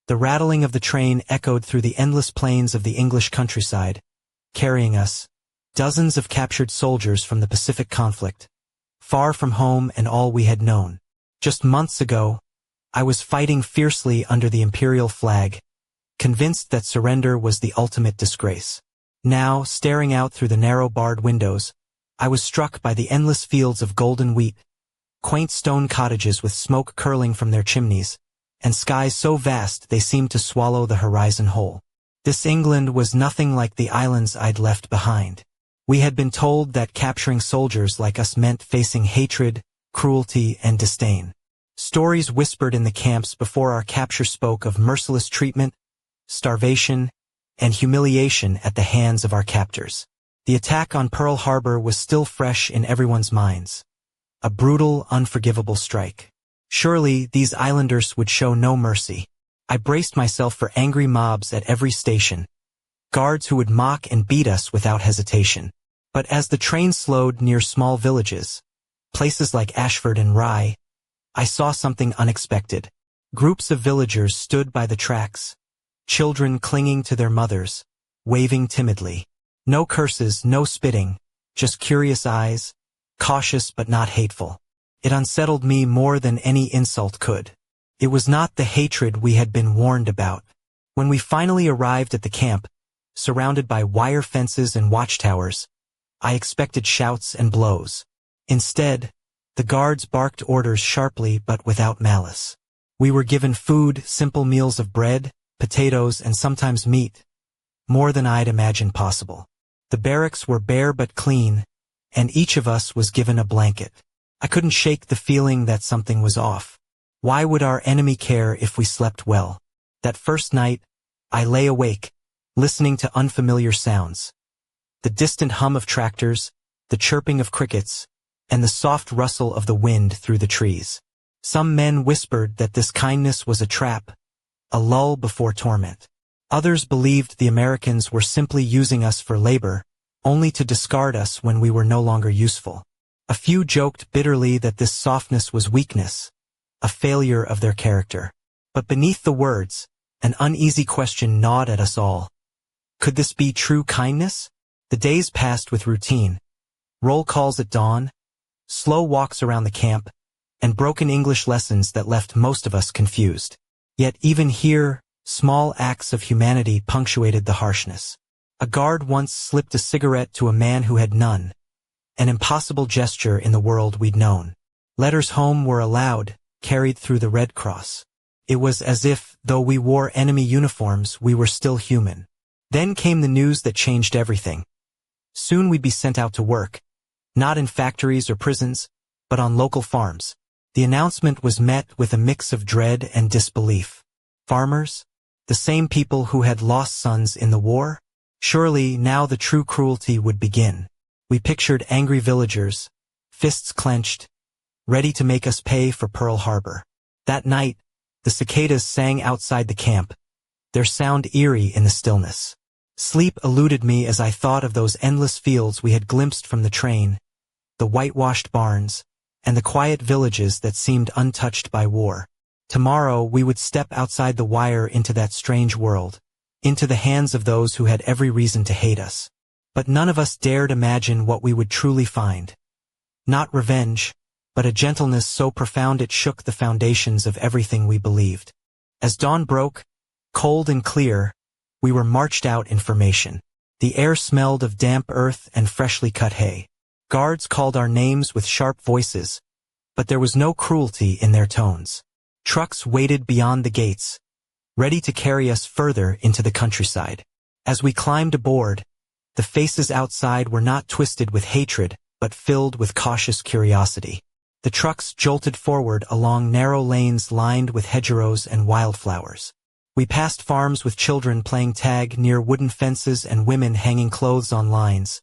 The rattling of the train echoed through the endless plains of the English countryside, carrying us, dozens of captured soldiers from the Pacific conflict, far from home and all we had known. Just months ago, I was fighting fiercely under the imperial flag, convinced that surrender was the ultimate disgrace. Now, staring out through the narrow barred windows, I was struck by the endless fields of golden wheat, quaint stone cottages with smoke curling from their chimneys, and skies so vast they seemed to swallow the horizon whole. This England was nothing like the islands I'd left behind. We had been told that capturing soldiers like us meant facing hatred, cruelty, and disdain. Stories whispered in the camps before our capture spoke of merciless treatment, starvation, and humiliation at the hands of our captors. The attack on Pearl Harbor was still fresh in everyone's minds. A brutal, unforgivable strike. Surely, these islanders would show no mercy. I braced myself for angry mobs at every station, guards who would mock and beat us without hesitation. But as the train slowed near small villages, places like Ashford and Rye, I saw something unexpected. Groups of villagers stood by the tracks, children clinging to their mothers, waving timidly. No curses, no spitting, just curious eyes, cautious but not hateful. It unsettled me more than any insult could. It was not the hatred we had been warned about. When we finally arrived at the camp, surrounded by wire fences and watchtowers, I expected shouts and blows. Instead, the guards barked orders sharply but without malice. We were given food, simple meals of bread, potatoes, and sometimes meat, more than I'd imagined possible. The barracks were bare but clean, and each of us was given a blanket. I couldn't shake the feeling that something was off. Why would our enemy care if we slept well? That first night, I lay awake, listening to unfamiliar sounds. The distant hum of tractors, the chirping of crickets, and the soft rustle of the wind through the trees. Some men whispered that this kindness was a trap, a lull before torment. Others believed the Americans were simply using us for labor, only to discard us when we were no longer useful. A few joked bitterly that this softness was weakness, a failure of their character. But beneath the words, an uneasy question gnawed at us all. Could this be true kindness? The days passed with routine. Roll calls at dawn, slow walks around the camp, and broken English lessons that left most of us confused. Yet even here, small acts of humanity punctuated the harshness. A guard once slipped a cigarette to a man who had none, an impossible gesture in the world we'd known. Letters home were allowed, carried through the Red Cross. It was as if, though we wore enemy uniforms, we were still human. Then came the news that changed everything. Soon we'd be sent out to work, not in factories or prisons, but on local farms. The announcement was met with a mix of dread and disbelief. Farmers? The same people who had lost sons in the war? Surely now the true cruelty would begin. We pictured angry villagers, fists clenched, ready to make us pay for Pearl Harbor. That night, the cicadas sang outside the camp, their sound eerie in the stillness. Sleep eluded me as I thought of those endless fields we had glimpsed from the train, the whitewashed barns, and the quiet villages that seemed untouched by war. Tomorrow we would step outside the wire into that strange world, into the hands of those who had every reason to hate us. But none of us dared imagine what we would truly find. Not revenge, but a gentleness so profound it shook the foundations of everything we believed. As dawn broke, cold and clear, we were marched out in formation. The air smelled of damp earth and freshly cut hay. Guards called our names with sharp voices, but there was no cruelty in their tones. Trucks waited beyond the gates, ready to carry us further into the countryside. As we climbed aboard, the faces outside were not twisted with hatred, but filled with cautious curiosity. The trucks jolted forward along narrow lanes lined with hedgerows and wildflowers. We passed farms with children playing tag near wooden fences and women hanging clothes on lines,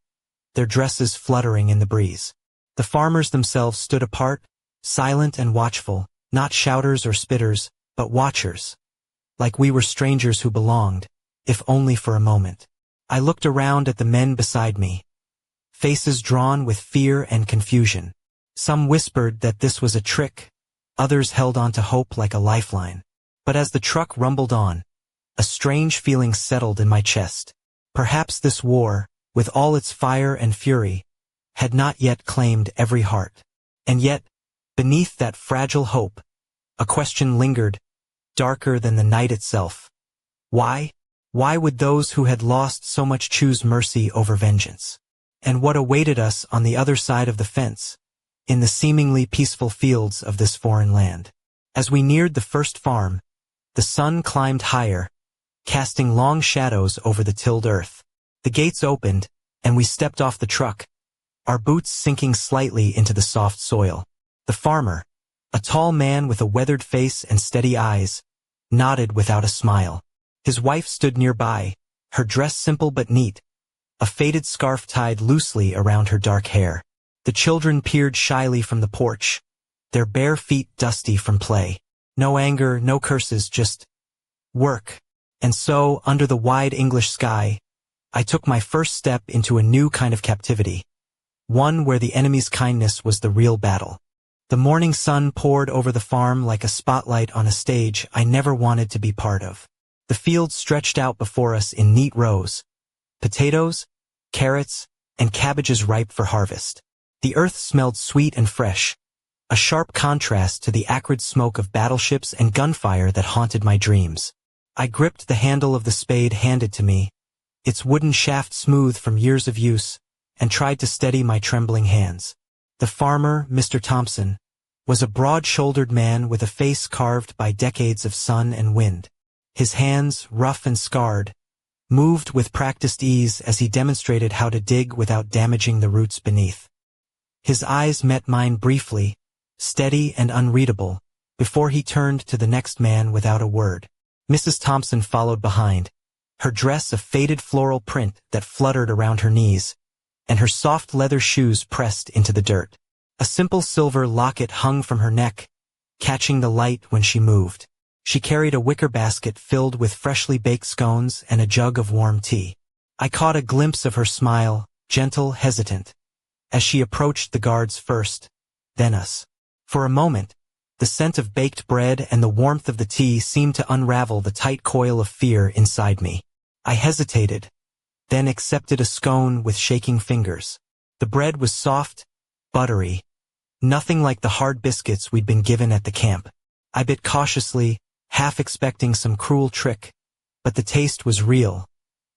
their dresses fluttering in the breeze. The farmers themselves stood apart, silent and watchful, not shouters or spitters, but watchers, like we were strangers who belonged, if only for a moment. I looked around at the men beside me, faces drawn with fear and confusion. Some whispered that this was a trick, others held on to hope like a lifeline. But as the truck rumbled on, a strange feeling settled in my chest. Perhaps this war, with all its fire and fury, had not yet claimed every heart. And yet, beneath that fragile hope, a question lingered, darker than the night itself. Why? Why would those who had lost so much choose mercy over vengeance? And what awaited us on the other side of the fence, in the seemingly peaceful fields of this foreign land? As we neared the first farm, the sun climbed higher, casting long shadows over the tilled earth. The gates opened, and we stepped off the truck, our boots sinking slightly into the soft soil. The farmer, a tall man with a weathered face and steady eyes, nodded without a smile. His wife stood nearby, her dress simple but neat, a faded scarf tied loosely around her dark hair. The children peered shyly from the porch, their bare feet dusty from play. No anger, no curses, just work. And so, under the wide English sky, I took my first step into a new kind of captivity, one where the enemy's kindness was the real battle. The morning sun poured over the farm like a spotlight on a stage I never wanted to be part of. The fields stretched out before us in neat rows, potatoes, carrots, and cabbages ripe for harvest. The earth smelled sweet and fresh, a sharp contrast to the acrid smoke of battleships and gunfire that haunted my dreams. I gripped the handle of the spade handed to me, its wooden shaft smooth from years of use, and tried to steady my trembling hands. The farmer, Mr. Thompson, was a broad-shouldered man with a face carved by decades of sun and wind. His hands, rough and scarred, moved with practiced ease as he demonstrated how to dig without damaging the roots beneath. His eyes met mine briefly, steady and unreadable, before he turned to the next man without a word. Mrs. Thompson followed behind, her dress a faded floral print that fluttered around her knees, and her soft leather shoes pressed into the dirt. A simple silver locket hung from her neck, catching the light when she moved. She carried a wicker basket filled with freshly baked scones and a jug of warm tea. I caught a glimpse of her smile, gentle, hesitant, as she approached the guards first, then us. For a moment, the scent of baked bread and the warmth of the tea seemed to unravel the tight coil of fear inside me. I hesitated, then accepted a scone with shaking fingers. The bread was soft, buttery, nothing like the hard biscuits we'd been given at the camp. I bit cautiously, half expecting some cruel trick, but the taste was real,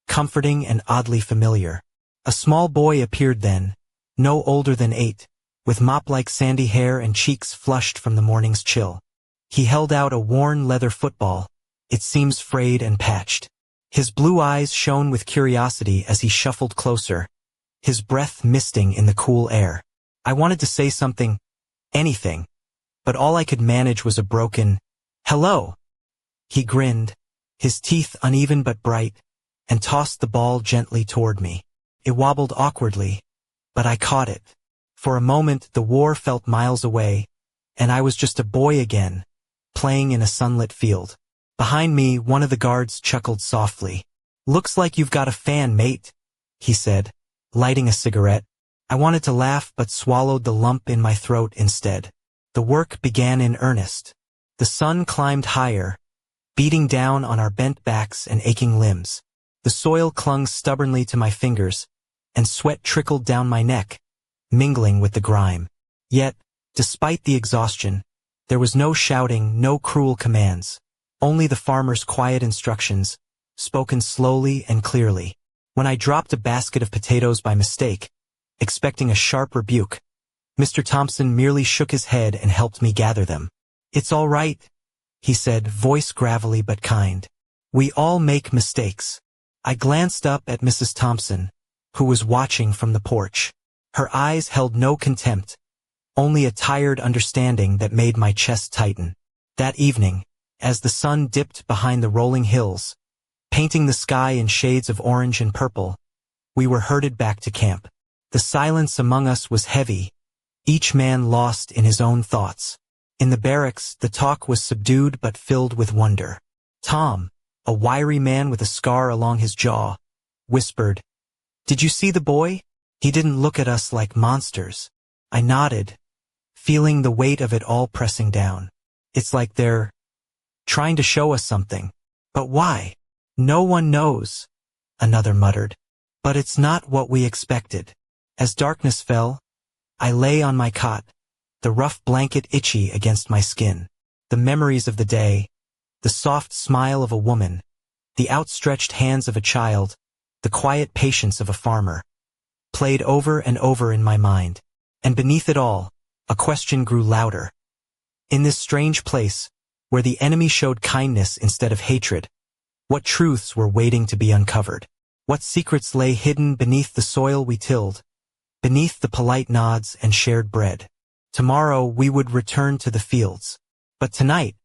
comforting and oddly familiar. A small boy appeared then, no older than 8, with mop-like sandy hair and cheeks flushed from the morning's chill. He held out a worn leather football, it seems frayed and patched. His blue eyes shone with curiosity as he shuffled closer, his breath misting in the cool air. I wanted to say something, anything, but all I could manage was a broken, "Hello." He grinned, his teeth uneven but bright, and tossed the ball gently toward me. It wobbled awkwardly, but I caught it. For a moment the war felt miles away, and I was just a boy again, playing in a sunlit field. Behind me, one of the guards chuckled softly. "Looks like you've got a fan, mate," he said, lighting a cigarette. I wanted to laugh but swallowed the lump in my throat instead. The work began in earnest. The sun climbed higher, beating down on our bent backs and aching limbs. The soil clung stubbornly to my fingers, and sweat trickled down my neck, mingling with the grime. Yet, despite the exhaustion, there was no shouting, no cruel commands, only the farmer's quiet instructions, spoken slowly and clearly. When I dropped a basket of potatoes by mistake, expecting a sharp rebuke, Mr. Thompson merely shook his head and helped me gather them. "It's all right," he said, voice gravelly but kind. "We all make mistakes." I glanced up at Mrs. Thompson, who was watching from the porch. Her eyes held no contempt, only a tired understanding that made my chest tighten. That evening, as the sun dipped behind the rolling hills, painting the sky in shades of orange and purple, we were herded back to camp. The silence among us was heavy, each man lost in his own thoughts. In the barracks, the talk was subdued but filled with wonder. Tom, a wiry man with a scar along his jaw, whispered, "Did you see the boy? He didn't look at us like monsters." I nodded, feeling the weight of it all pressing down. "It's like they're trying to show us something. But why? No one knows, another muttered. But it's not what we expected. As darkness fell, I lay on my cot, the rough blanket itchy against my skin. The memories of the day, the soft smile of a woman, the outstretched hands of a child, the quiet patience of a farmer, played over and over in my mind. And beneath it all, a question grew louder. In this strange place, where the enemy showed kindness instead of hatred, what truths were waiting to be uncovered? What secrets lay hidden beneath the soil we tilled, beneath the polite nods and shared bread? Tomorrow we would return to the fields. But tonight,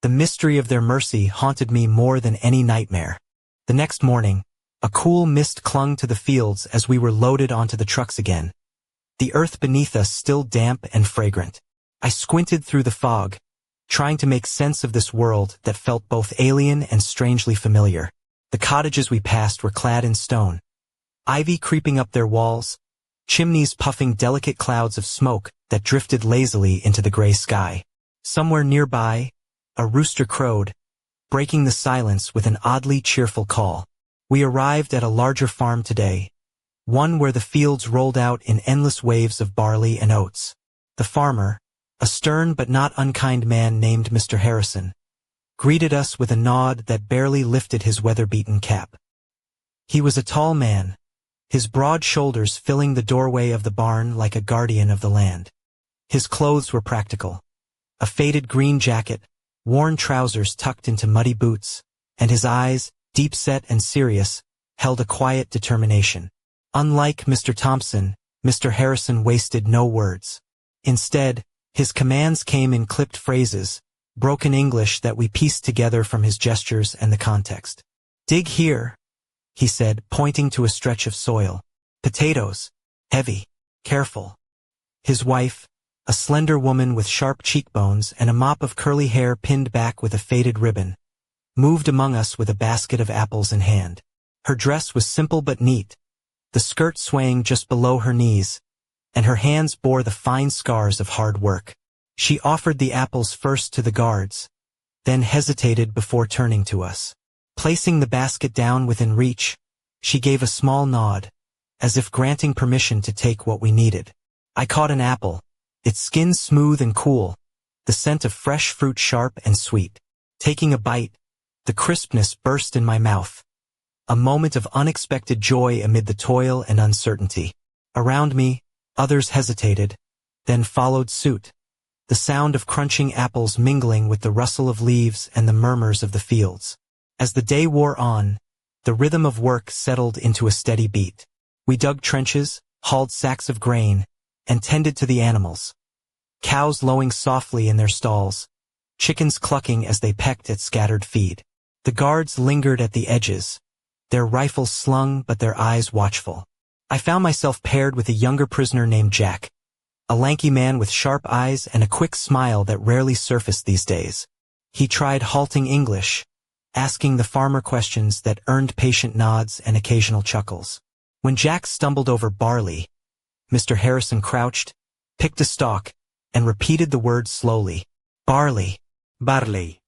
the mystery of their mercy haunted me more than any nightmare. The next morning, a cool mist clung to the fields as we were loaded onto the trucks again. The earth beneath us still damp and fragrant. I squinted through the fog, trying to make sense of this world that felt both alien and strangely familiar. The cottages we passed were clad in stone, ivy creeping up their walls, chimneys puffing delicate clouds of smoke that drifted lazily into the gray sky. Somewhere nearby, a rooster crowed, breaking the silence with an oddly cheerful call. We arrived at a larger farm today, one where the fields rolled out in endless waves of barley and oats. The farmer, a stern but not unkind man named Mr. Harrison, greeted us with a nod that barely lifted his weather-beaten cap. He was a tall man, his broad shoulders filling the doorway of the barn like a guardian of the land. His clothes were practical. A faded green jacket, worn trousers tucked into muddy boots, and his eyes, deep-set and serious, held a quiet determination. Unlike Mr. Thompson, Mr. Harrison wasted no words. Instead, his commands came in clipped phrases, broken English that we pieced together from his gestures and the context. "Dig here," he said, pointing to a stretch of soil. "Potatoes. Heavy. Careful." His wife, a slender woman with sharp cheekbones and a mop of curly hair pinned back with a faded ribbon, moved among us with a basket of apples in hand. Her dress was simple but neat, the skirt swaying just below her knees, and her hands bore the fine scars of hard work. She offered the apples first to the guards, then hesitated before turning to us. Placing the basket down within reach, she gave a small nod, as if granting permission to take what we needed. I caught an apple, its skin smooth and cool, the scent of fresh fruit sharp and sweet. Taking a bite, the crispness burst in my mouth, a moment of unexpected joy amid the toil and uncertainty. Around me, others hesitated, then followed suit, the sound of crunching apples mingling with the rustle of leaves and the murmurs of the fields. As the day wore on, the rhythm of work settled into a steady beat. We dug trenches, hauled sacks of grain, and tended to the animals. Cows lowing softly in their stalls, chickens clucking as they pecked at scattered feed. The guards lingered at the edges, their rifles slung but their eyes watchful. I found myself paired with a younger prisoner named Jack, a lanky man with sharp eyes and a quick smile that rarely surfaced these days. He tried halting English, asking the farmer questions that earned patient nods and occasional chuckles. When Jack stumbled over barley, Mr. Harrison crouched, picked a stalk, and repeated the word slowly. "Barley. Barley."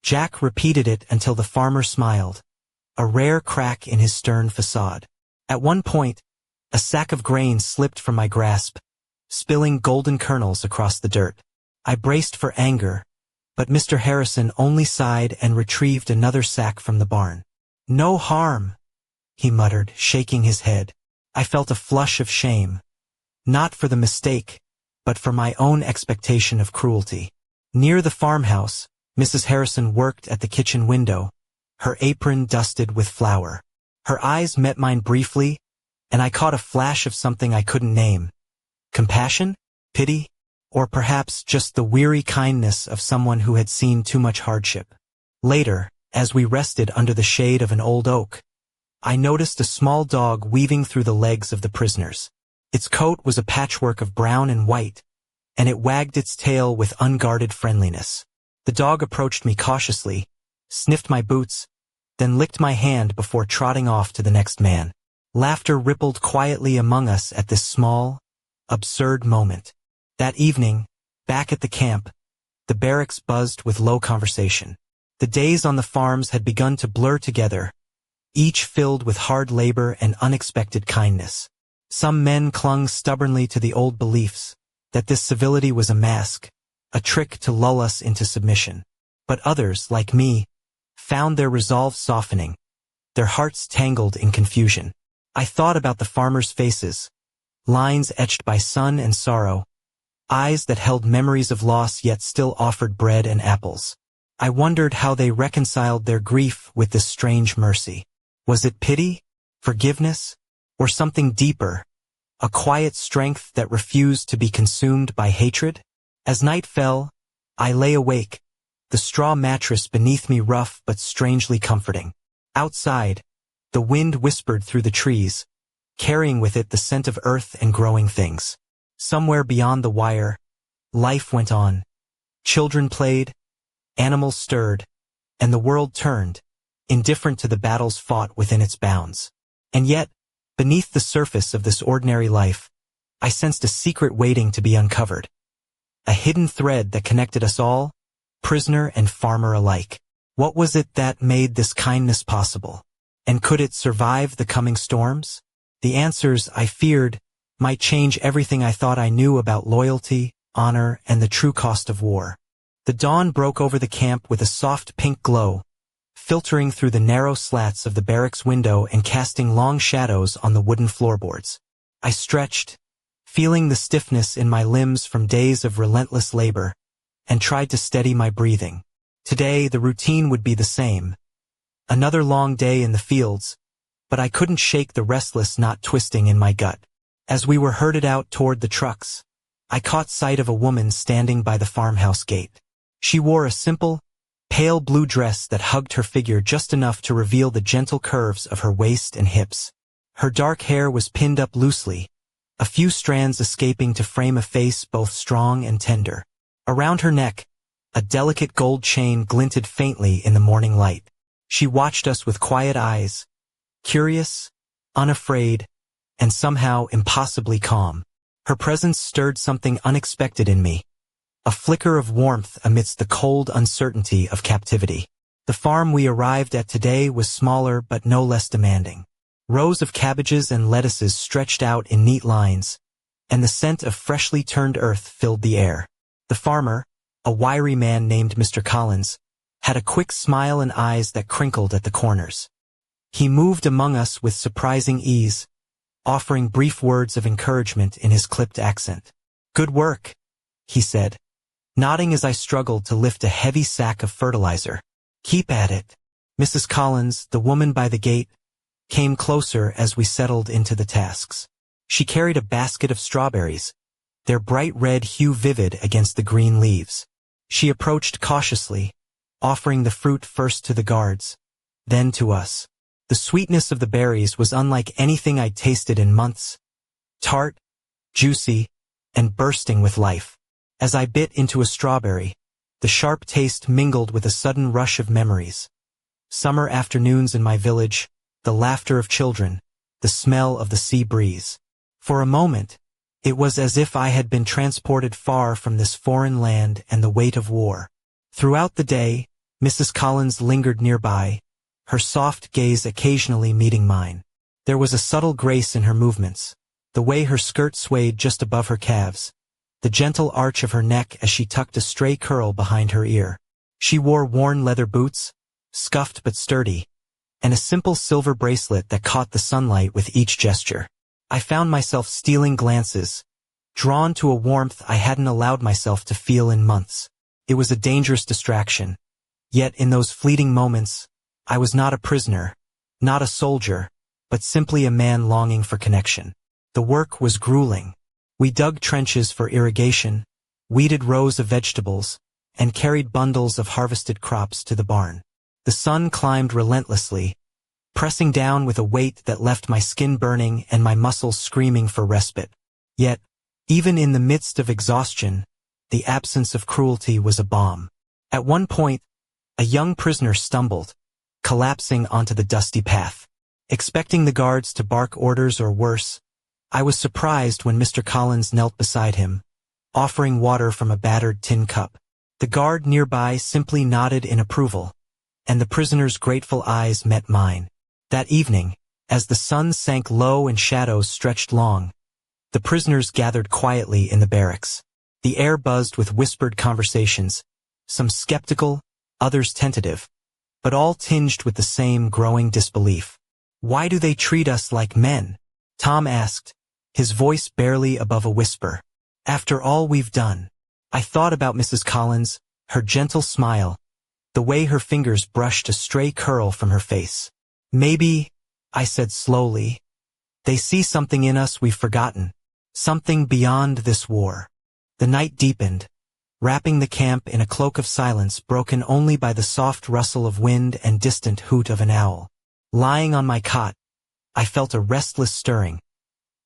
Jack repeated it until the farmer smiled, a rare crack in his stern facade. At one point, a sack of grain slipped from my grasp, spilling golden kernels across the dirt. I braced for anger, but Mr. Harrison only sighed and retrieved another sack from the barn. "No harm," he muttered, shaking his head. I felt a flush of shame, not for the mistake, but for my own expectation of cruelty. Near the farmhouse, Mrs. Harrison worked at the kitchen window, her apron dusted with flour. Her eyes met mine briefly, and I caught a flash of something I couldn't name. Compassion? Pity? Or perhaps just the weary kindness of someone who had seen too much hardship. Later, as we rested under the shade of an old oak, I noticed a small dog weaving through the legs of the prisoners. Its coat was a patchwork of brown and white, and it wagged its tail with unguarded friendliness. The dog approached me cautiously, sniffed my boots, then licked my hand before trotting off to the next man. Laughter rippled quietly among us at this small, absurd moment. That evening, back at the camp, the barracks buzzed with low conversation. The days on the farms had begun to blur together, each filled with hard labor and unexpected kindness. Some men clung stubbornly to the old beliefs that this civility was a mask, a trick to lull us into submission. But others, like me, found their resolve softening, their hearts tangled in confusion. I thought about the farmers' faces, lines etched by sun and sorrow, eyes that held memories of loss yet still offered bread and apples. I wondered how they reconciled their grief with this strange mercy. Was it pity, forgiveness, or something deeper, a quiet strength that refused to be consumed by hatred? As night fell, I lay awake, the straw mattress beneath me rough but strangely comforting. Outside, the wind whispered through the trees, carrying with it the scent of earth and growing things. Somewhere beyond the wire, life went on. Children played, animals stirred, and the world turned, indifferent to the battles fought within its bounds. And yet, beneath the surface of this ordinary life, I sensed a secret waiting to be uncovered. A hidden thread that connected us all, prisoner and farmer alike. What was it that made this kindness possible? And could it survive the coming storms? The answers, I feared, might change everything I thought I knew about loyalty, honor, and the true cost of war. The dawn broke over the camp with a soft pink glow, filtering through the narrow slats of the barracks window and casting long shadows on the wooden floorboards. I stretched, feeling the stiffness in my limbs from days of relentless labor, and tried to steady my breathing. Today, the routine would be the same. Another long day in the fields, but I couldn't shake the restless knot twisting in my gut. As we were herded out toward the trucks, I caught sight of a woman standing by the farmhouse gate. She wore a simple, pale blue dress that hugged her figure just enough to reveal the gentle curves of her waist and hips. Her dark hair was pinned up loosely, a few strands escaping to frame a face both strong and tender. Around her neck, a delicate gold chain glinted faintly in the morning light. She watched us with quiet eyes, curious, unafraid, and somehow impossibly calm. Her presence stirred something unexpected in me, a flicker of warmth amidst the cold uncertainty of captivity. The farm we arrived at today was smaller but no less demanding. Rows of cabbages and lettuces stretched out in neat lines, and the scent of freshly turned earth filled the air. The farmer, a wiry man named Mr. Collins, had a quick smile and eyes that crinkled at the corners. He moved among us with surprising ease, offering brief words of encouragement in his clipped accent. "Good work," he said, nodding as I struggled to lift a heavy sack of fertilizer. "Keep at it." Mrs. Collins, the woman by the gate, came closer as we settled into the tasks. She carried a basket of strawberries, their bright red hue vivid against the green leaves. She approached cautiously, offering the fruit first to the guards, then to us. The sweetness of the berries was unlike anything I'd tasted in months, tart, juicy, and bursting with life. As I bit into a strawberry, the sharp taste mingled with a sudden rush of memories. Summer afternoons in my village, the laughter of children, the smell of the sea breeze. For a moment, it was as if I had been transported far from this foreign land and the weight of war. Throughout the day, Mrs. Collins lingered nearby, her soft gaze occasionally meeting mine. There was a subtle grace in her movements, the way her skirt swayed just above her calves, the gentle arch of her neck as she tucked a stray curl behind her ear. She wore worn leather boots, scuffed but sturdy, and a simple silver bracelet that caught the sunlight with each gesture. I found myself stealing glances, drawn to a warmth I hadn't allowed myself to feel in months. It was a dangerous distraction, yet in those fleeting moments, I was not a prisoner, not a soldier, but simply a man longing for connection. The work was grueling. We dug trenches for irrigation, weeded rows of vegetables, and carried bundles of harvested crops to the barn. The sun climbed relentlessly, pressing down with a weight that left my skin burning and my muscles screaming for respite. Yet, even in the midst of exhaustion, the absence of cruelty was a balm. At one point, a young prisoner stumbled, collapsing onto the dusty path. Expecting the guards to bark orders or worse, I was surprised when Mr. Collins knelt beside him, offering water from a battered tin cup. The guard nearby simply nodded in approval, and the prisoner's grateful eyes met mine. That evening, as the sun sank low and shadows stretched long, the prisoners gathered quietly in the barracks. The air buzzed with whispered conversations, some skeptical, others tentative, but all tinged with the same growing disbelief. "Why do they treat us like men?" Tom asked, his voice barely above a whisper. "After all we've done." I thought about Mrs. Collins, her gentle smile, the way her fingers brushed a stray curl from her face. "Maybe," I said slowly, "they see something in us we've forgotten, something beyond this war." The night deepened, wrapping the camp in a cloak of silence broken only by the soft rustle of wind and distant hoot of an owl. Lying on my cot, I felt a restless stirring,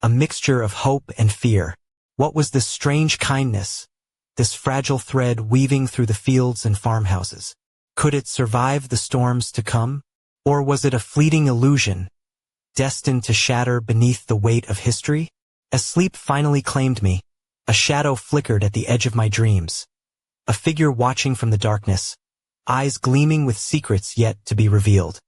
a mixture of hope and fear. What was this strange kindness, this fragile thread weaving through the fields and farmhouses? Could it survive the storms to come? Or was it a fleeting illusion, destined to shatter beneath the weight of history? As sleep finally claimed me, a shadow flickered at the edge of my dreams. A figure watching from the darkness, eyes gleaming with secrets yet to be revealed.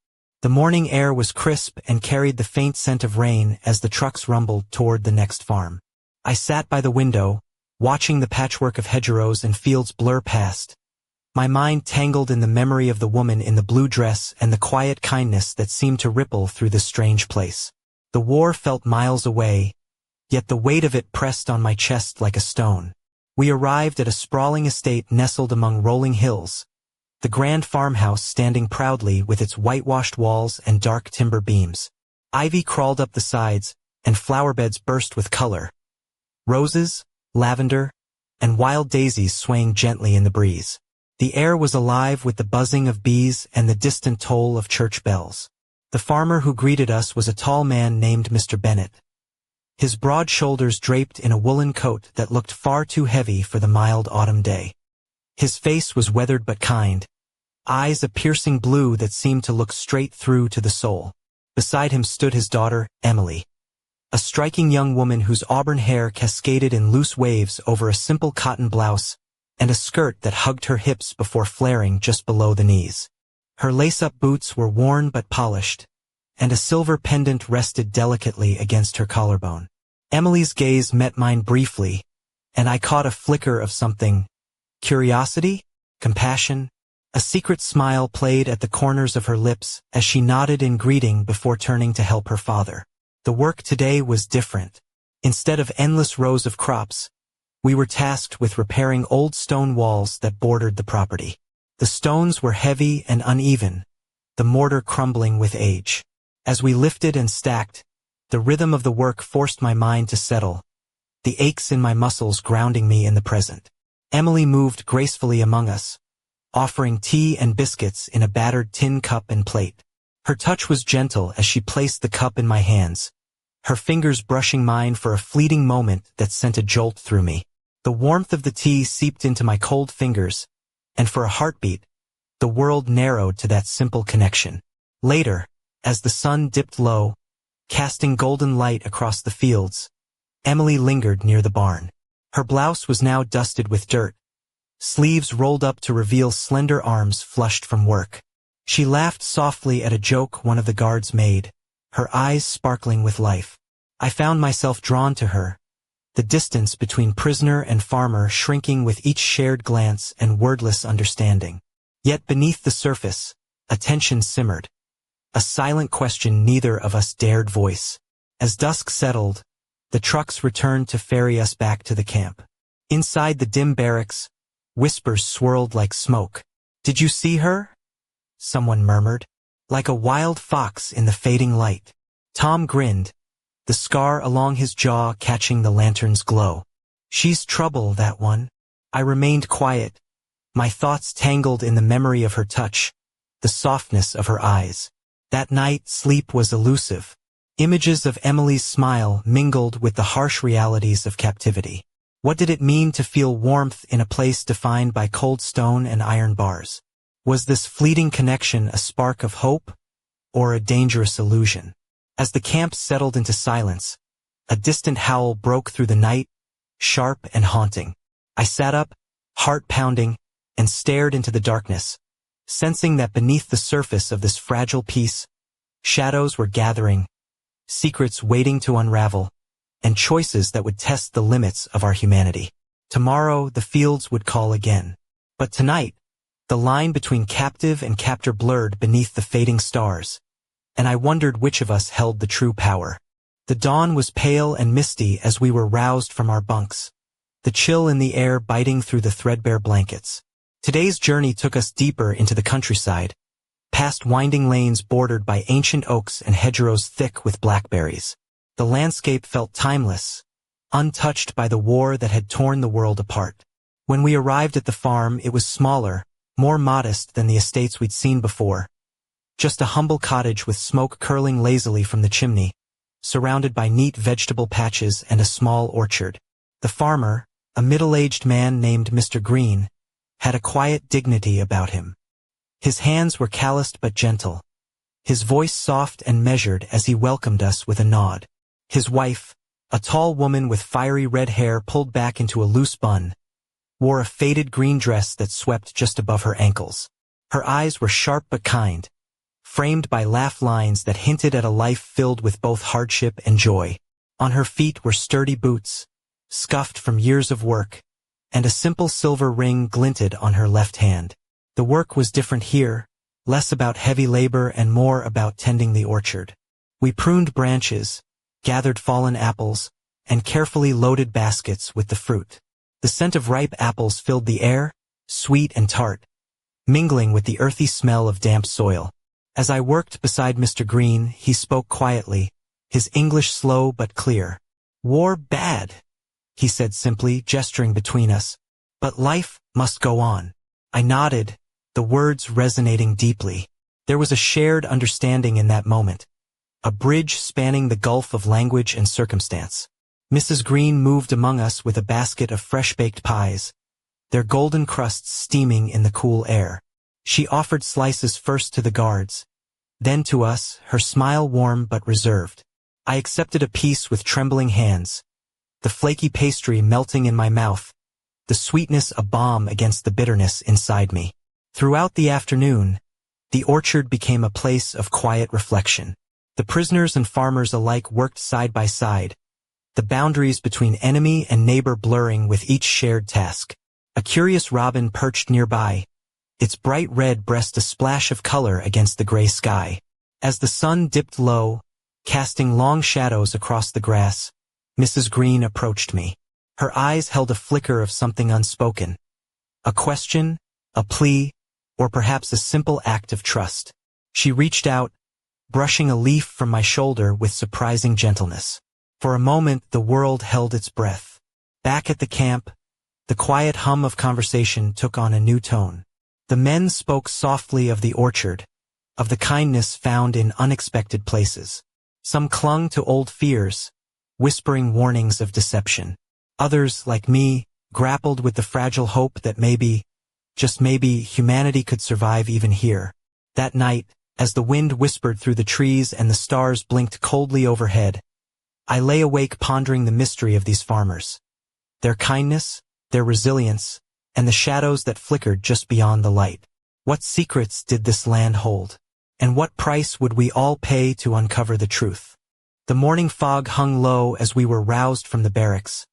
The morning air was crisp and carried the faint scent of rain as the trucks rumbled toward the next farm. I sat by the window, watching the patchwork of hedgerows and fields blur past, my mind tangled in the memory of the woman in the blue dress and the quiet kindness that seemed to ripple through this strange place. The war felt miles away, yet the weight of it pressed on my chest like a stone. We arrived at a sprawling estate nestled among rolling hills, the grand farmhouse standing proudly with its whitewashed walls and dark timber beams. Ivy crawled up the sides, and flower beds burst with color. Roses, lavender, and wild daisies swaying gently in the breeze. The air was alive with the buzzing of bees and the distant toll of church bells. The farmer who greeted us was a tall man named Mr. Bennett, his broad shoulders draped in a woolen coat that looked far too heavy for the mild autumn day. His face was weathered but kind, eyes a piercing blue that seemed to look straight through to the soul. Beside him stood his daughter, Emily, a striking young woman whose auburn hair cascaded in loose waves over a simple cotton blouse and a skirt that hugged her hips before flaring just below the knees. Her lace-up boots were worn but polished, and a silver pendant rested delicately against her collarbone. Emily's gaze met mine briefly, and I caught a flicker of something. Curiosity? Compassion? A secret smile played at the corners of her lips as she nodded in greeting before turning to help her father. The work today was different. Instead of endless rows of crops, we were tasked with repairing old stone walls that bordered the property. The stones were heavy and uneven, the mortar crumbling with age. As we lifted and stacked, the rhythm of the work forced my mind to settle, the aches in my muscles grounding me in the present. Emily moved gracefully among us, offering tea and biscuits in a battered tin cup and plate. Her touch was gentle as she placed the cup in my hands, her fingers brushing mine for a fleeting moment that sent a jolt through me. The warmth of the tea seeped into my cold fingers, and for a heartbeat, the world narrowed to that simple connection. Later, as the sun dipped low, casting golden light across the fields, Emily lingered near the barn. Her blouse was now dusted with dirt, sleeves rolled up to reveal slender arms flushed from work. She laughed softly at a joke one of the guards made, her eyes sparkling with life. I found myself drawn to her, the distance between prisoner and farmer shrinking with each shared glance and wordless understanding. Yet beneath the surface, a tension simmered, a silent question neither of us dared voice. As dusk settled, the trucks returned to ferry us back to the camp. Inside the dim barracks, whispers swirled like smoke. "Did you see her?" someone murmured. "Like a wild fox in the fading light." Tom grinned, the scar along his jaw catching the lantern's glow. "She's trouble, that one." I remained quiet, my thoughts tangled in the memory of her touch, the softness of her eyes. That night, sleep was elusive. Images of Emily's smile mingled with the harsh realities of captivity. What did it mean to feel warmth in a place defined by cold stone and iron bars? Was this fleeting connection a spark of hope, or a dangerous illusion? As the camp settled into silence, a distant howl broke through the night, sharp and haunting. I sat up, heart pounding, and stared into the darkness, sensing that beneath the surface of this fragile piece, shadows were gathering, secrets waiting to unravel, and choices that would test the limits of our humanity. Tomorrow, the fields would call again. But tonight, the line between captive and captor blurred beneath the fading stars, and I wondered which of us held the true power. The dawn was pale and misty as we were roused from our bunks, the chill in the air biting through the threadbare blankets. Today's journey took us deeper into the countryside, past winding lanes bordered by ancient oaks and hedgerows thick with blackberries. The landscape felt timeless, untouched by the war that had torn the world apart. When we arrived at the farm, it was smaller, more modest than the estates we'd seen before. Just a humble cottage with smoke curling lazily from the chimney, surrounded by neat vegetable patches and a small orchard. The farmer, a middle-aged man named Mr. Green, had a quiet dignity about him. His hands were calloused but gentle, his voice soft and measured as he welcomed us with a nod. His wife, a tall woman with fiery red hair pulled back into a loose bun, wore a faded green dress that swept just above her ankles. Her eyes were sharp but kind, framed by laugh lines that hinted at a life filled with both hardship and joy. On her feet were sturdy boots, scuffed from years of work, and a simple silver ring glinted on her left hand. The work was different here, less about heavy labor and more about tending the orchard. We pruned branches, gathered fallen apples, and carefully loaded baskets with the fruit. The scent of ripe apples filled the air, sweet and tart, mingling with the earthy smell of damp soil. As I worked beside Mr. Green, he spoke quietly, his English slow but clear. "War bad," he said simply, gesturing between us, "but life must go on." I nodded, the words resonating deeply. There was a shared understanding in that moment, a bridge spanning the gulf of language and circumstance. Mrs. Green moved among us with a basket of fresh-baked pies, their golden crusts steaming in the cool air. She offered slices first to the guards, then to us, her smile warm but reserved. I accepted a piece with trembling hands, the flaky pastry melting in my mouth, the sweetness a balm against the bitterness inside me. Throughout the afternoon, the orchard became a place of quiet reflection. The prisoners and farmers alike worked side by side, the boundaries between enemy and neighbor blurring with each shared task. A curious robin perched nearby, its bright red breast a splash of color against the gray sky. As the sun dipped low, casting long shadows across the grass, Mrs. Green approached me. Her eyes held a flicker of something unspoken. A question, a plea, or perhaps a simple act of trust. She reached out, brushing a leaf from my shoulder with surprising gentleness. For a moment, the world held its breath. Back at the camp, the quiet hum of conversation took on a new tone. The men spoke softly of the orchard, of the kindness found in unexpected places. Some clung to old fears, whispering warnings of deception. Others, like me, grappled with the fragile hope that maybe, just maybe, humanity could survive even here. That night, as the wind whispered through the trees and the stars blinked coldly overhead, I lay awake pondering the mystery of these farmers. Their kindness, their resilience, and the shadows that flickered just beyond the light. What secrets did this land hold? And what price would we all pay to uncover the truth? The morning fog hung low as we were roused from the barracks,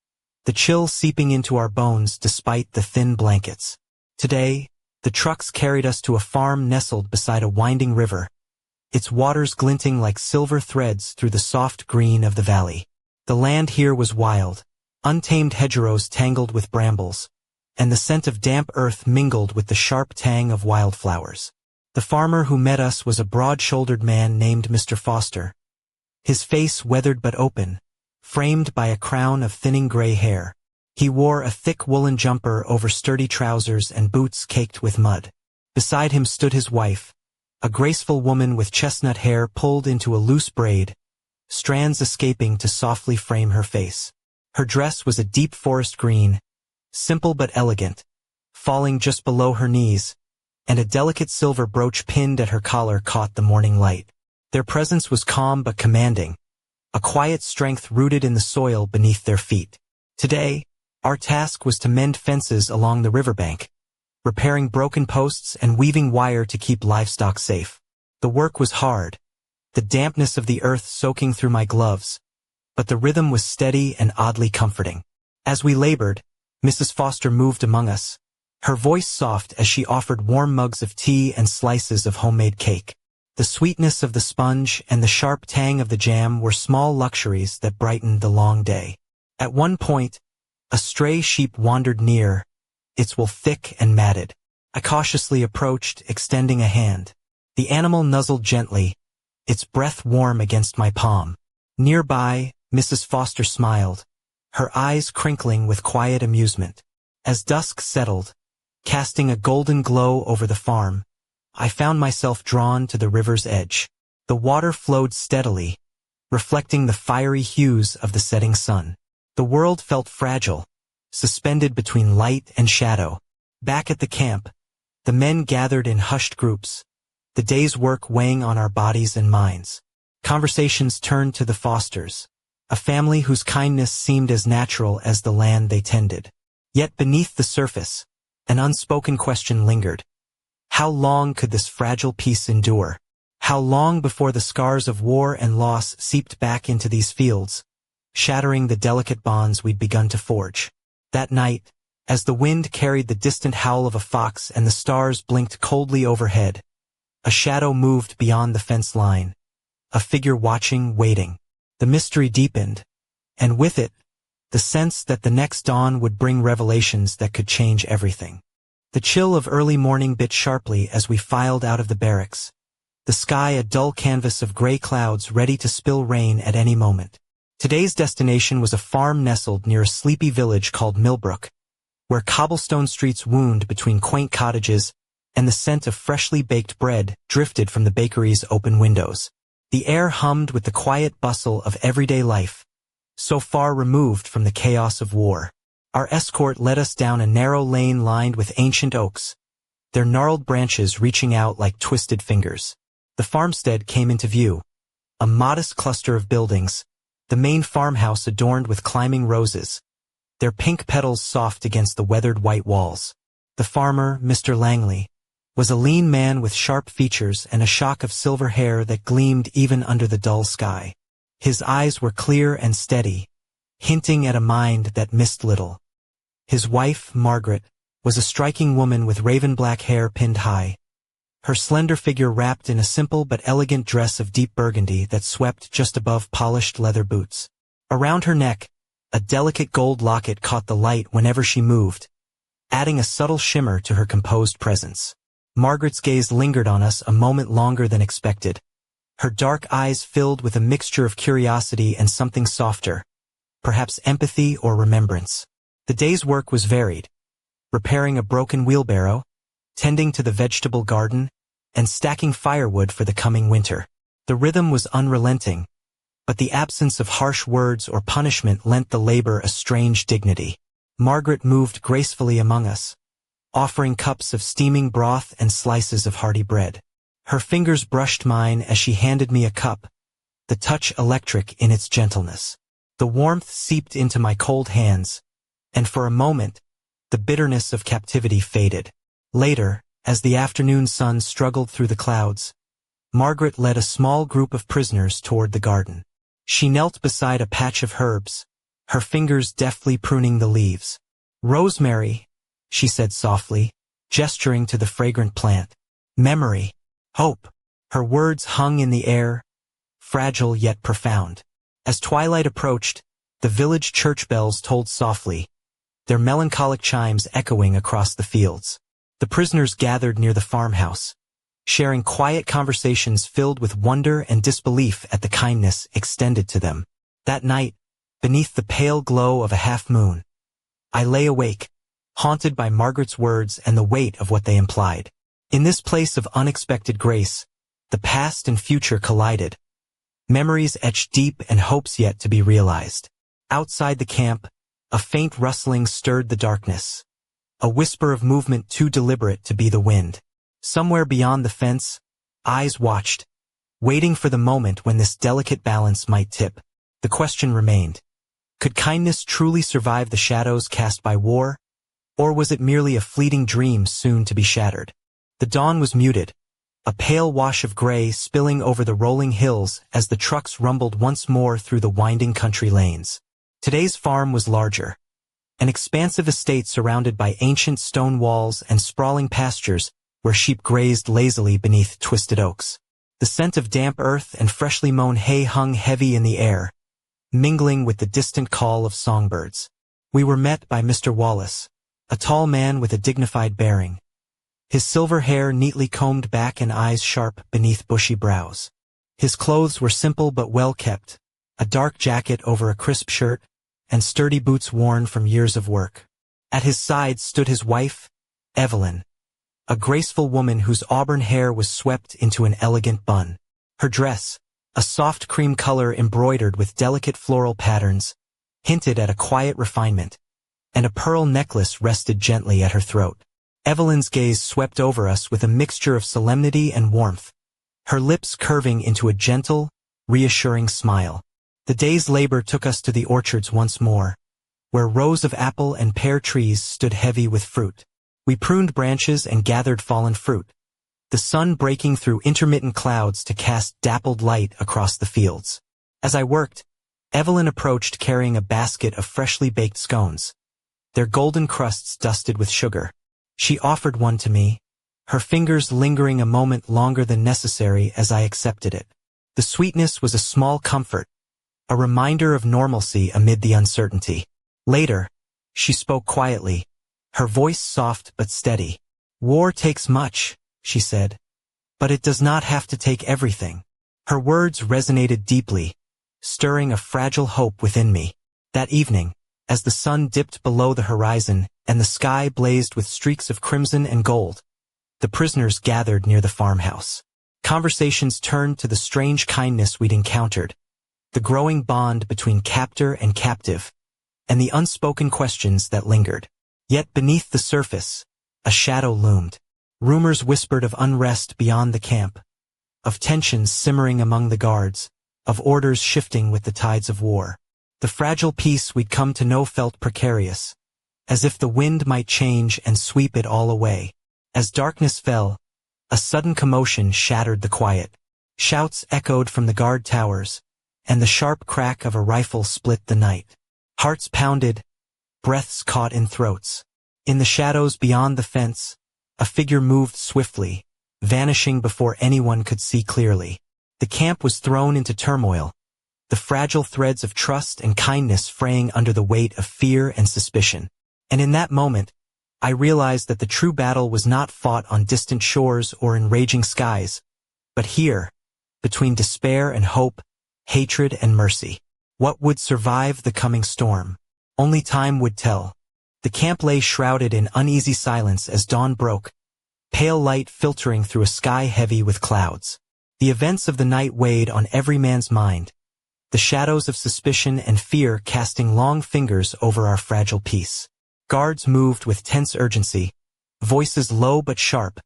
the chill seeping into our bones despite the thin blankets. Today, the trucks carried us to a farm nestled beside a winding river, its waters glinting like silver threads through the soft green of the valley. The land here was wild, untamed hedgerows tangled with brambles, and the scent of damp earth mingled with the sharp tang of wildflowers. The farmer who met us was a broad-shouldered man named Mr. Foster, his face weathered but open, framed by a crown of thinning gray hair. He wore a thick woolen jumper over sturdy trousers and boots caked with mud. Beside him stood his wife, a graceful woman with chestnut hair pulled into a loose braid, strands escaping to softly frame her face. Her dress was a deep forest green, simple but elegant, falling just below her knees, and a delicate silver brooch pinned at her collar caught the morning light. Their presence was calm but commanding, a quiet strength rooted in the soil beneath their feet. Today, our task was to mend fences along the riverbank, repairing broken posts and weaving wire to keep livestock safe. The work was hard, the dampness of the earth soaking through my gloves, but the rhythm was steady and oddly comforting. As we labored, Mrs. Foster moved among us, her voice soft as she offered warm mugs of tea and slices of homemade cake. The sweetness of the sponge and the sharp tang of the jam were small luxuries that brightened the long day. At one point, a stray sheep wandered near, its wool thick and matted. I cautiously approached, extending a hand. The animal nuzzled gently, its breath warm against my palm. Nearby, Mrs. Foster smiled, her eyes crinkling with quiet amusement. As dusk settled, casting a golden glow over the farm, I found myself drawn to the river's edge. The water flowed steadily, reflecting the fiery hues of the setting sun. The world felt fragile, suspended between light and shadow. Back at the camp, the men gathered in hushed groups, the day's work weighing on our bodies and minds. Conversations turned to the Fosters, a family whose kindness seemed as natural as the land they tended. Yet beneath the surface, an unspoken question lingered. How long could this fragile peace endure? How long before the scars of war and loss seeped back into these fields, shattering the delicate bonds we'd begun to forge? That night, as the wind carried the distant howl of a fox and the stars blinked coldly overhead, a shadow moved beyond the fence line, a figure watching, waiting. The mystery deepened, and with it, the sense that the next dawn would bring revelations that could change everything. The chill of early morning bit sharply as we filed out of the barracks, the sky a dull canvas of gray clouds ready to spill rain at any moment. Today's destination was a farm nestled near a sleepy village called Millbrook, where cobblestone streets wound between quaint cottages and the scent of freshly baked bread drifted from the bakery's open windows. The air hummed with the quiet bustle of everyday life, so far removed from the chaos of war. Our escort led us down a narrow lane lined with ancient oaks, their gnarled branches reaching out like twisted fingers. The farmstead came into view, a modest cluster of buildings, the main farmhouse adorned with climbing roses, their pink petals soft against the weathered white walls. The farmer, Mr. Langley, was a lean man with sharp features and a shock of silver hair that gleamed even under the dull sky. His eyes were clear and steady, hinting at a mind that missed little. His wife, Margaret, was a striking woman with raven black hair pinned high, her slender figure wrapped in a simple but elegant dress of deep burgundy that swept just above polished leather boots. Around her neck, a delicate gold locket caught the light whenever she moved, adding a subtle shimmer to her composed presence. Margaret's gaze lingered on us a moment longer than expected, her dark eyes filled with a mixture of curiosity and something softer, perhaps empathy or remembrance. The day's work was varied, repairing a broken wheelbarrow, tending to the vegetable garden, and stacking firewood for the coming winter. The rhythm was unrelenting, but the absence of harsh words or punishment lent the labor a strange dignity. Margaret moved gracefully among us, offering cups of steaming broth and slices of hearty bread. Her fingers brushed mine as she handed me a cup, the touch electric in its gentleness. The warmth seeped into my cold hands, and for a moment, the bitterness of captivity faded. Later, as the afternoon sun struggled through the clouds, Margaret led a small group of prisoners toward the garden. She knelt beside a patch of herbs, her fingers deftly pruning the leaves. "Rosemary," she said softly, gesturing to the fragrant plant. "Memory. Hope." Her words hung in the air, fragile yet profound. As twilight approached, the village church bells tolled softly, their melancholic chimes echoing across the fields. The prisoners gathered near the farmhouse, sharing quiet conversations filled with wonder and disbelief at the kindness extended to them. That night, beneath the pale glow of a half-moon, I lay awake, haunted by Margaret's words and the weight of what they implied. In this place of unexpected grace, the past and future collided, memories etched deep and hopes yet to be realized. Outside the camp, a faint rustling stirred the darkness, a whisper of movement too deliberate to be the wind. Somewhere beyond the fence, eyes watched, waiting for the moment when this delicate balance might tip. The question remained, could kindness truly survive the shadows cast by war? Or was it merely a fleeting dream soon to be shattered? The dawn was muted, a pale wash of gray spilling over the rolling hills as the trucks rumbled once more through the winding country lanes. Today's farm was larger. An expansive estate surrounded by ancient stone walls and sprawling pastures where sheep grazed lazily beneath twisted oaks. The scent of damp earth and freshly mown hay hung heavy in the air, mingling with the distant call of songbirds. We were met by Mr. Wallace, a tall man with a dignified bearing, his silver hair neatly combed back and eyes sharp beneath bushy brows. His clothes were simple but well kept, a dark jacket over a crisp shirt, and sturdy boots worn from years of work. At his side stood his wife, Evelyn, a graceful woman whose auburn hair was swept into an elegant bun. Her dress, a soft cream color embroidered with delicate floral patterns, hinted at a quiet refinement, and a pearl necklace rested gently at her throat. Evelyn's gaze swept over us with a mixture of solemnity and warmth, her lips curving into a gentle, reassuring smile. The day's labor took us to the orchards once more, where rows of apple and pear trees stood heavy with fruit. We pruned branches and gathered fallen fruit, the sun breaking through intermittent clouds to cast dappled light across the fields. As I worked, Evelyn approached carrying a basket of freshly baked scones, their golden crusts dusted with sugar. She offered one to me, her fingers lingering a moment longer than necessary as I accepted it. The sweetness was a small comfort, a reminder of normalcy amid the uncertainty. Later, she spoke quietly, her voice soft but steady. "War takes much," she said, "but it does not have to take everything." Her words resonated deeply, stirring a fragile hope within me. That evening, as the sun dipped below the horizon and the sky blazed with streaks of crimson and gold, the prisoners gathered near the farmhouse. Conversations turned to the strange kindness we'd encountered, the growing bond between captor and captive, and the unspoken questions that lingered. Yet beneath the surface, a shadow loomed. Rumors whispered of unrest beyond the camp, of tensions simmering among the guards, of orders shifting with the tides of war. The fragile peace we'd come to know felt precarious, as if the wind might change and sweep it all away. As darkness fell, a sudden commotion shattered the quiet. Shouts echoed from the guard towers, and the sharp crack of a rifle split the night. Hearts pounded, breaths caught in throats. In the shadows beyond the fence, a figure moved swiftly, vanishing before anyone could see clearly. The camp was thrown into turmoil, the fragile threads of trust and kindness fraying under the weight of fear and suspicion. And in that moment, I realized that the true battle was not fought on distant shores or in raging skies, but here, between despair and hope, hatred and mercy. What would survive the coming storm? Only time would tell. The camp lay shrouded in uneasy silence as dawn broke, pale light filtering through a sky heavy with clouds. The events of the night weighed on every man's mind, the shadows of suspicion and fear casting long fingers over our fragile peace. Guards moved with tense urgency, voices low but sharp,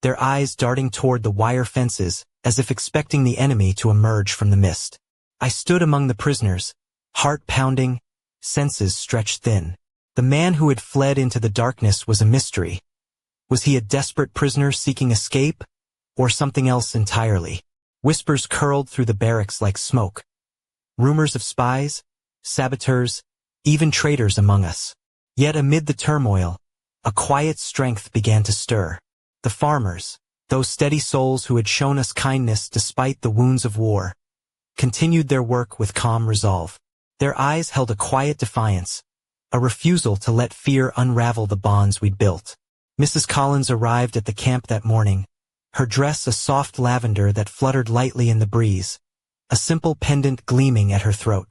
their eyes darting toward the wire fences as if expecting the enemy to emerge from the mist. I stood among the prisoners, heart pounding, senses stretched thin. The man who had fled into the darkness was a mystery. Was he a desperate prisoner seeking escape, or something else entirely? Whispers curled through the barracks like smoke. Rumors of spies, saboteurs, even traitors among us. Yet amid the turmoil, a quiet strength began to stir. The farmers, those steady souls who had shown us kindness despite the wounds of war, continued their work with calm resolve. Their eyes held a quiet defiance, a refusal to let fear unravel the bonds we'd built. Mrs. Collins arrived at the camp that morning, her dress a soft lavender that fluttered lightly in the breeze, a simple pendant gleaming at her throat.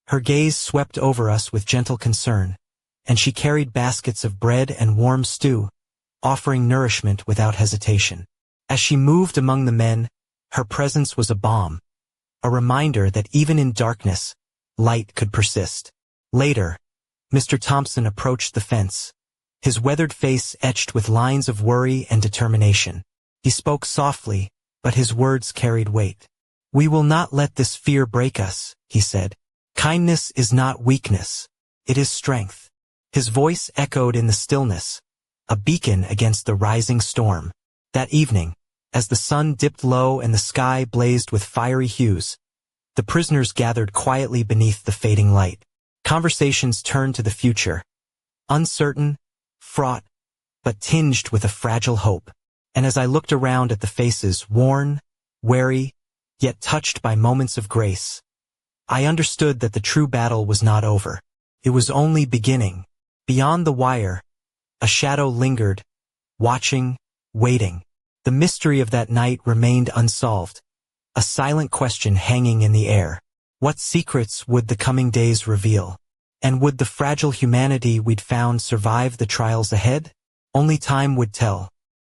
Her gaze swept over us with gentle concern, and she carried baskets of bread and warm stew, offering nourishment without hesitation. As she moved among the men, her presence was a balm, a reminder that even in darkness, light could persist. Later, Mr. Thompson approached the fence, his weathered face etched with lines of worry and determination. He spoke softly, but his words carried weight. "We will not let this fear break us," he said. "Kindness is not weakness, it is strength." His voice echoed in the stillness, a beacon against the rising storm. That evening, as the sun dipped low and the sky blazed with fiery hues, the prisoners gathered quietly beneath the fading light. Conversations turned to the future, uncertain, fraught, but tinged with a fragile hope. And as I looked around at the faces worn, weary, yet touched by moments of grace, I understood that the true battle was not over. It was only beginning. Beyond the wire, a shadow lingered, watching, waiting. The mystery of that night remained unsolved, a silent question hanging in the air. What secrets would the coming days reveal? And would the fragile humanity we'd found survive the trials ahead? Only time would tell.